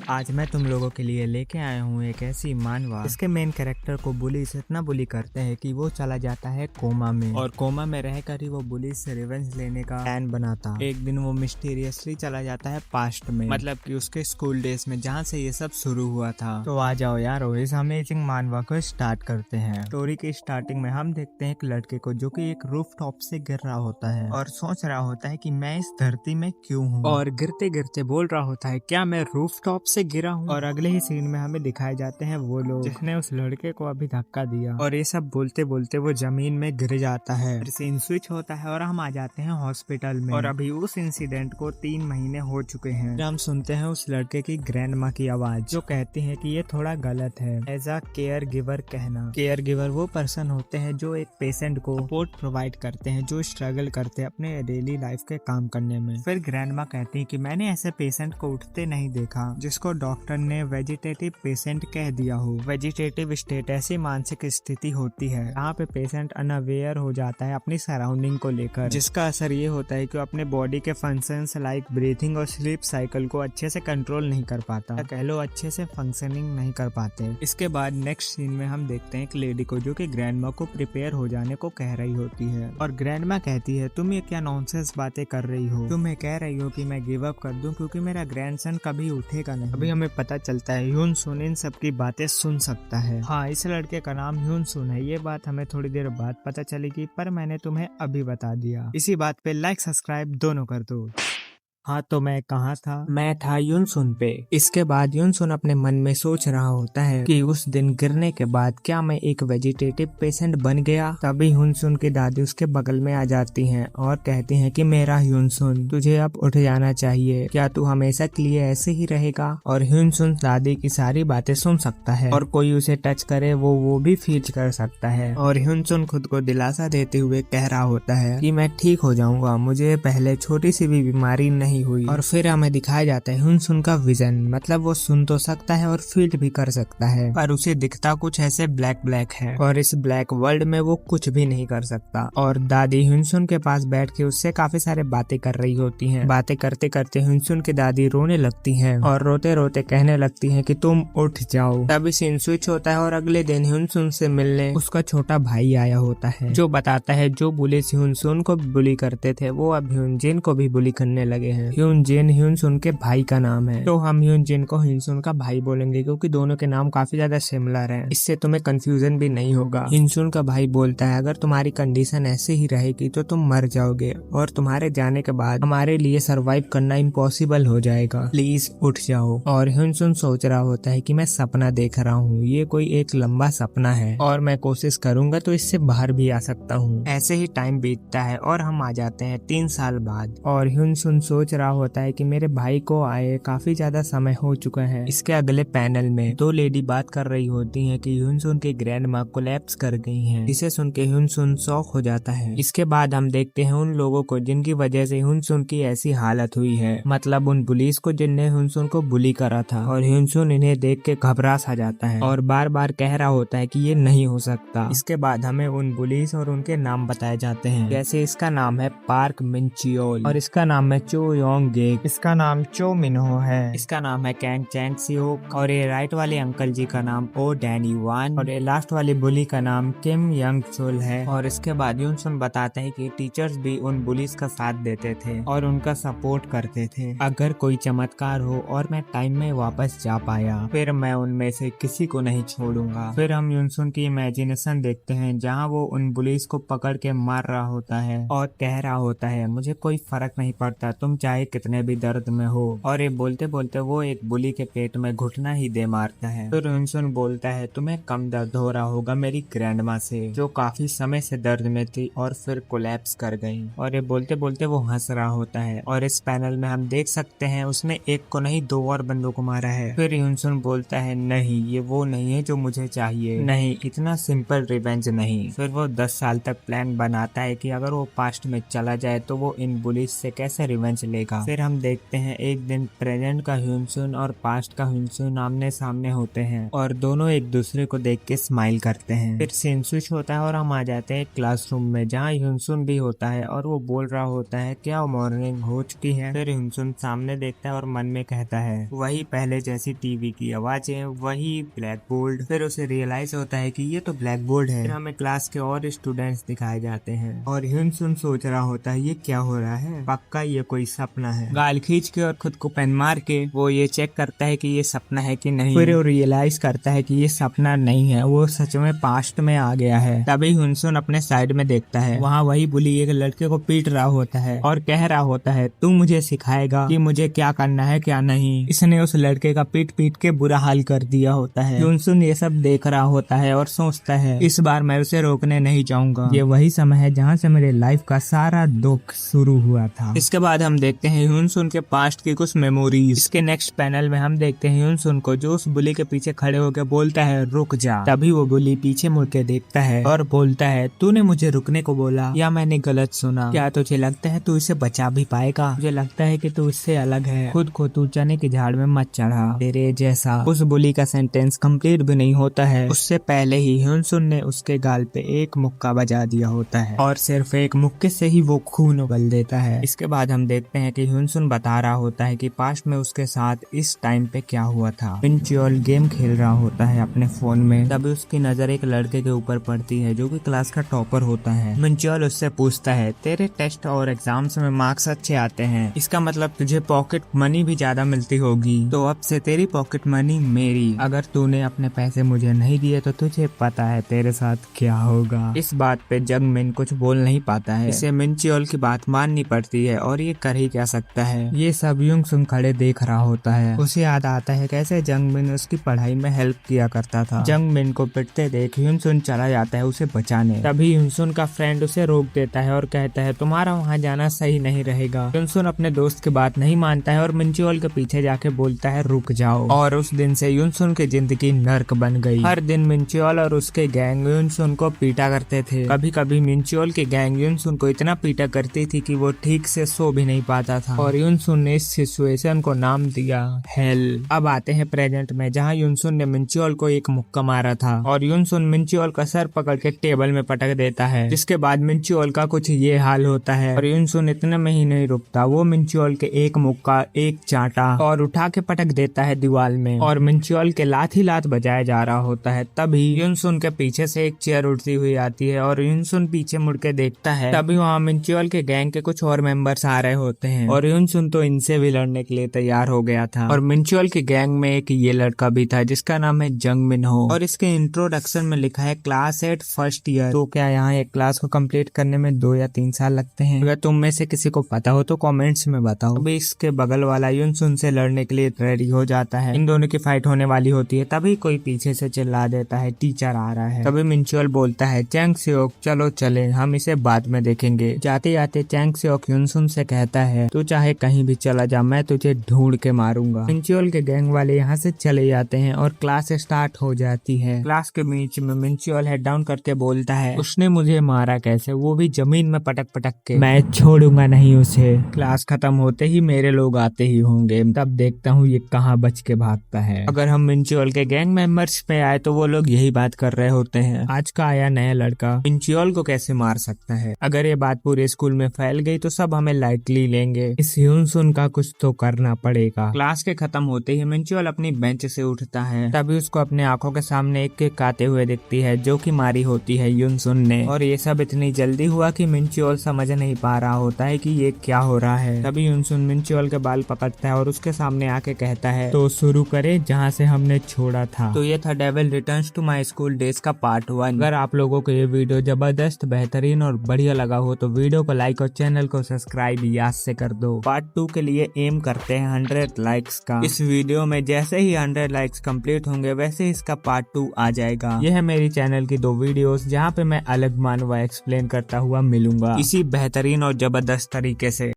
आज मैं तुम लोगों के लिए लेके आया हूँ एक ऐसी मानवा इसके मेन कैरेक्टर को बुलीज इतना बुली करते हैं कि वो चला जाता है कोमा में, और कोमा में रहकर ही वो बुलीज से रिवेंज लेने का प्लान बनाता। एक दिन वो मिस्टीरियसली चला जाता है पास्ट में, मतलब कि उसके स्कूल डेज में जहाँ से ये सब शुरू हुआ था। तो आ जाओ यार इस अमेजिंग मानवा को स्टार्ट करते हैं। स्टोरी की स्टार्टिंग में हम देखते हैं एक लड़के को जो कि एक रूफ टॉप से गिर रहा होता है और सोच रहा होता है कि मैं इस धरती में क्यों हूँ, और गिरते गिरते बोल रहा होता है क्या मैं रूफ टॉप से गिरा हूँ। और अगले ही सीन में हमें दिखाए जाते हैं वो लोग जिसने उस लड़के को अभी धक्का दिया, और ये सब बोलते बोलते वो जमीन में गिर जाता है। फिर सीन स्विच होता है और हम आ जाते हैं हॉस्पिटल में, और अभी उस इंसिडेंट को 3 महीने हो चुके हैं। हम सुनते हैं उस लड़के की ग्रैंड माँ की आवाज जो कहती है कि ये थोड़ा गलत है एज अ केयर गिवर कहना। केयर गिवर वो पर्सन होते हैं जो एक पेशेंट को सपोर्ट प्रोवाइड करते हैं जो स्ट्रगल करते हैं अपने डेली लाइफ के काम करने में। फिर ग्रैंड माँ कहती है कि मैंने ऐसे पेशेंट को उठते नहीं देखा जिसको डॉक्टर ने वेजिटेटिव पेशेंट कह दिया हो। वेजिटेटिव स्टेट ऐसी मानसिक स्थिति होती है जहाँ पे पेशेंट अनअवेयर हो जाता है अपनी सराउंडिंग को लेकर, जिसका असर ये होता है कि वो अपने बॉडी के फंक्शंस लाइक ब्रीथिंग और स्लीप साइकिल को अच्छे से कंट्रोल नहीं कर पाता, या कह लो अच्छे से फंक्शनिंग नहीं कर पाते। इसके बाद नेक्स्ट सीन में हम देखते हैं एक लेडी को जो कि ग्रैंड माँ को प्रिपेयर हो जाने को कह रही होती है, और ग्रैंड माँ कहती है तुम ये क्या नॉनसेंस बातें कर रही हो, तुम ये कह रही हो कि मैं गिव अप कर दूं क्योंकि मेरा ग्रैंडसन कभी उठेगा नहीं। अभी हमें पता चलता है ह्यून सुन इन सबकी बातें सुन सकता है। हाँ, इस लड़के का नाम ह्यून सुन है, ये बात हमें थोड़ी देर बाद पता चलेगी, पर मैंने तुम्हें अभी बता दिया। इसी बात पे लाइक सब्सक्राइब दोनों कर दो। हाँ, तो मैं कहाँ था? मैं था यूनसुन पे। इसके बाद यूनसुन अपने मन में सोच रहा होता है कि उस दिन गिरने के बाद क्या मैं एक वेजिटेटिव पेशेंट बन गया। तभी यूनसुन की दादी उसके बगल में आ जाती हैं और कहती हैं कि मेरा यूनसुन तुझे अब उठ जाना चाहिए, क्या तू हमेशा के लिए ऐसे ही रहेगा। और यूनसुन दादी की सारी बातें सुन सकता है और कोई उसे टच करे वो भी फील कर सकता है। और यूनसुन खुद को दिलासा देते हुए कह रहा होता है कि मैं ठीक हो जाऊंगा, मुझे पहले छोटी सी भी बीमारी नहीं हुई। और फिर हमें दिखाया जाता है ह्यून का विजन, मतलब वो सुन तो सकता है और फील भी कर सकता है, पर उसे दिखता कुछ ऐसे ब्लैक ब्लैक है, और इस ब्लैक वर्ल्ड में वो कुछ भी नहीं कर सकता। और दादी ह्यून के पास बैठ के उससे काफी सारे बातें कर रही होती हैं। बातें करते करते ह्यून की दादी रोने लगती हैं और रोते रोते कहने लगती हैं कि तुम उठ जाओ। तभी सीन स्विच होता है और अगले दिन ह्यून से मिलने उसका छोटा भाई आया होता है जो बताता है जो बुली ह्यून को बुली करते थे वो अब ह्यून को भी बुली करने लगे हैं। ह्यून के भाई का नाम है, तो हम ह्यून को ह्यून का भाई बोलेंगे क्योंकि दोनों के नाम काफी ज्यादा सिमिलर हैं। इससे तुम्हें कंफ्यूजन भी नहीं होगा। ह्यून का भाई बोलता है अगर तुम्हारी कंडीशन ऐसे ही रहेगी तो तुम मर जाओगे और तुम्हारे जाने के बाद हमारे लिए सरवाइव करना इम्पॉसिबल हो जाएगा, प्लीज उठ जाओ। और ह्यून सोच रहा होता है कि मैं सपना देख रहा हूँ, ये कोई एक लंबा सपना है और मैं कोशिश करूंगा तो इससे बाहर भी आ सकता हूँ। ऐसे ही टाइम बीतता है और हम आ जाते हैं 3 साल बाद, और ह्यून सोच रहा होता है कि मेरे भाई को आए काफी ज्यादा समय हो चुका है। इसके अगले पैनल में 2 लेडी बात कर रही होती हैं कि ह्यून की ग्रैंड माँ कोलैप्स कर गई हैं, जिसे सुन के ह्यून शॉक हो जाता है। इसके बाद हम देखते हैं उन लोगों को जिनकी वजह से ह्यून की ऐसी हालत हुई है, मतलब उन पुलिस को जिनने ह्यून को बुली करा था। और ह्यून इन्हें देख के घबरा सा जाता है और बार बार कह रहा होता है कि ये नहीं हो सकता। इसके बाद हमें उन पुलिस और उनके नाम बताए जाते हैं, जैसे इसका नाम है पार्क मिनचियोल, और इसका नाम है चो योंग गेक, इसका नाम चो मिनहो है, इसका नाम है कैंग चैंग सियोक, और ये राइट वाले अंकल जी का नाम ओ डैनी वान, और ये लास्ट वाली बुली का नाम किम यंग चोल है। और इसके बाद यूनसुन बताते हैं कि टीचर्स भी उन बुलिस का साथ देते थे और उनका सपोर्ट करते थे। अगर कोई चमत्कार हो और मैं टाइम में वापस जा पाया फिर मैं उनमें से किसी को नहीं छोड़ूंगा। फिर हम यूनसुन की इमेजिनेशन देखते हैं जहाँ वो उन बुलिस को पकड़ के मार रहा होता है और कह रहा होता है मुझे कोई फर्क नहीं पड़ता, तुम चाहे कितने भी दर्द में हो। और ये बोलते बोलते वो एक बुली के पेट में घुटना ही दे मारता है। तो ह्यून बोलता है तुम्हें कम दर्द हो रहा होगा मेरी ग्रैंडमा से जो काफी समय से दर्द में थी और फिर कोलैप्स कर गई। और ये बोलते बोलते वो हंस रहा होता है, और इस पैनल में हम देख सकते हैं उसने एक को नहीं 2 और बंदों को मारा है। फिर ह्यून बोलता है नहीं, ये वो नहीं है जो मुझे चाहिए, नहीं इतना सिंपल रिवेंज नहीं। फिर वो 10 साल तक प्लान बनाता है कि अगर वो पास्ट में चला जाए तो वो इन बुलिस से कैसे रिवेंज ले करेगा। फिर हम देखते हैं एक दिन प्रेजेंट का ह्यूनसुन और पास्ट का ह्यूनसुन आमने सामने होते हैं और दोनों एक दूसरे को देख के स्माइल करते हैं। फिर सीन स्विच होता है और हम आ जाते हैं क्लासरूम में जहाँ ह्यूनसुन भी होता है और वो बोल रहा होता है क्या मॉर्निंग हो चुकी है। फिर ह्यूनसुन सामने देखता है और मन में कहता है वही पहले जैसी टीवी की आवाजें, वही ब्लैक बोर्ड। फिर उसे रियलाइज होता है कि ये तो ब्लैक बोर्ड है। फिर हमें क्लास के और स्टूडेंट्स दिखाए जाते हैं और ह्यूनसुन सोच रहा होता है ये क्या हो रहा है, पक्का ये कोई सपना है। गाल खींच के और खुद को पेन मार के वो ये चेक करता है कि ये सपना है कि नहीं। फिर वो रियलाइज करता है कि ये सपना नहीं है, वो सच में पास्ट में आ गया है। तभी ह्यूनसुन अपने साइड में देखता है, वहाँ वही बुली एक लड़के को पीट रहा होता है और कह रहा होता है तू मुझे सिखाएगा कि मुझे क्या करना है क्या नहीं। इसने उस लड़के का पीट पीट के बुरा हाल कर दिया होता है। ह्यूनसुन ये सब देख रहा होता है और सोचता है इस बार मैं उसे रोकने नहीं चाहूंगा। ये वही समय है जहाँ से मेरे लाइफ का सारा दुख शुरू हुआ था। इसके बाद हम देखते हैं ह्यूनसुन के पास्ट की कुछ मेमोरीज। इसके नेक्स्ट पैनल में हम देखते हैं ह्यूनसुन को जो उस बुली के पीछे खड़े होकर बोलता है रुक जा। तभी वो बुली पीछे मुड़ के देखता है और बोलता है तूने मुझे रुकने को बोला या मैंने गलत सुना? क्या तुझे लगता है तू इसे बचा भी पाएगा? मुझे लगता है कि तू इससे अलग है, खुद को तू चने की झाड़ में मत चढ़ा तेरे जैसा। उस बुली का सेंटेंस कंप्लीट भी नहीं होता है उससे पहले ही ह्यूनसुन ने उसके गाल पे एक मुक्का बजा दिया होता है और सिर्फ एक मुक्के से ही वो खून उगल देता है। इसके बाद हम देखते हैं कि ह्यूनसुन बता रहा होता है कि पास्ट में उसके साथ इस टाइम पे क्या हुआ था। मिनच्योल गेम खेल रहा होता है अपने फोन में, तभी उसकी नजर एक लड़के के ऊपर पड़ती है जो कि क्लास का टॉपर होता है। मिनच्योल उससे पूछता है तेरे टेस्ट और एग्जाम्स में मार्क्स अच्छे आते हैं, इसका मतलब तुझे पॉकेट मनी भी ज्यादा मिलती होगी, तो अब से तेरी पॉकेट मनी मेरी। अगर तूने अपने पैसे मुझे नहीं दिए तो तुझे पता है तेरे साथ क्या होगा। इस बात पे जंगमिन कुछ बोल नहीं पाता है, इसे मिनच्योल की बात माननी पड़ती है और ये कर ही क्या सकता है। ये सब ह्यूनसुन खड़े देख रहा होता है। उसे याद आता है कैसे जंगमिन उसकी पढ़ाई में हेल्प किया करता था। जंगमिन को पिटते देख ह्यूनसुन चला जाता है उसे बचाने। तभी ह्यूनसुन का फ्रेंड उसे रोक देता है और कहता है तुम्हारा वहाँ जाना सही नहीं रहेगा। ह्यूनसुन अपने दोस्त की बात नहीं मानता है और मिनच्योल के पीछे जाके बोलता है रुक जाओ। और उस दिन से ह्यूनसुन की जिंदगी नर्क बन गई। हर दिन मिनच्योल और उसके गैंग ह्यूनसुन को पीटा करते थे। कभी कभी मिनच्योल की गैंग ह्यूनसुन को इतना पीटा करती थी कि वो ठीक से सो भी नहीं पाता था और ह्यूनसुन ने इस सिचुएशन को नाम दिया हेल। अब आते हैं प्रेजेंट में जहाँ ह्यूनसुन ने मिनच्योल को एक मुक्का मारा था और ह्यूनसुन मिनच्योल का सर पकड़ के टेबल में पटक देता है, जिसके बाद मिनच्योल का कुछ ये हाल होता है और ह्यूनसुन इतने में ही नहीं रुकता, वो मिनच्योल के एक मुक्का एक चांटा और उठा के पटक देता है दीवार में और मिनच्योल के लात ही लात बजाया जा रहा होता है। तभी ह्यूनसुन के पीछे से एक चेयर उठती हुई आती है और ह्यूनसुन पीछे मुड़ के देखता है। तभी वहाँ मिनच्योल के गैंग के कुछ और मेंबर्स आ रहे होते हैं और ह्यूनसुन तो इनसे भी लड़ने के लिए तैयार हो गया था। और मिनच्योल की गैंग में एक ये लड़का भी था जिसका नाम है जंगमिन हो और इसके इंट्रोडक्शन में लिखा है क्लास 8 फर्स्ट ईयर। तो क्या यहाँ एक क्लास को कंप्लीट करने में 2 या 3 साल लगते हैं? अगर तुम में से किसी को पता हो तो कमेंट्स में बताओ। अभी इसके बगल वाला ह्यूनसुन से लड़ने के लिए रेडी हो जाता है। इन दोनों की फाइट होने वाली होती है, तभी कोई पीछे से चिल्ला देता है टीचर आ रहा है। तभी मिनच्योल बोलता है चैंग सियोक चलो चले, हम इसे बाद में देखेंगे। जाते जाते चैंग सियोक ह्यूनसुन से कहता है तू चाहे कहीं भी चला जा, मैं तुझे ढूंढ के मारूंगा। मिनच्योल के गैंग वाले यहाँ से चले जाते हैं और क्लास स्टार्ट हो जाती है। क्लास के बीच में मिनच्योल हेड डाउन करके बोलता है उसने मुझे मारा कैसे, वो भी जमीन में पटक पटक के, मैं छोड़ूंगा नहीं उसे। क्लास खत्म होते ही मेरे लोग आते ही होंगे, तब देखता हूँ ये कहाँ बच के भागता है। अगर हम मिनच्योल के गैंग मेंबर्स पे आए तो वो लोग यही बात कर रहे होते हैं आज का आया नया लड़का मिनच्योल को कैसे मार सकता है। अगर ये बात पूरे स्कूल में फैल गई तो सब हमें लाइटली लेंगे, इस ह्यूनसुन का कुछ तो करना पड़ेगा। क्लास के खत्म होते ही मिनच्योल अपनी बेंच से उठता है, तभी उसको अपने आंखों के सामने एक केक आते हुए दिखती है जो कि मारी होती है ह्यूनसुन ने। और ये सब इतनी जल्दी हुआ कि मिनच्योल समझ नहीं पा रहा होता है कि ये क्या हो रहा है। तभी ह्यूनसुन मिनच्योल के बाल पकड़ता है और उसके सामने आके कहता है तो शुरू करे जहाँ से हमने छोड़ा था। तो ये था devil returns to my school days का पार्ट 1। अगर आप लोगों को ये वीडियो जबरदस्त, बेहतरीन और बढ़िया लगा हो तो वीडियो को लाइक और चैनल को सब्सक्राइब याद से कर दो। पार्ट 2 के लिए एम करते हैं 100 लाइक्स का। इस वीडियो में जैसे ही 100 लाइक्स कंप्लीट होंगे वैसे इसका पार्ट 2 आ जाएगा। यह है मेरी चैनल की 2 वीडियोस जहाँ पे मैं अलग मानवा एक्सप्लेन करता हुआ मिलूंगा इसी बेहतरीन और जबरदस्त तरीके से।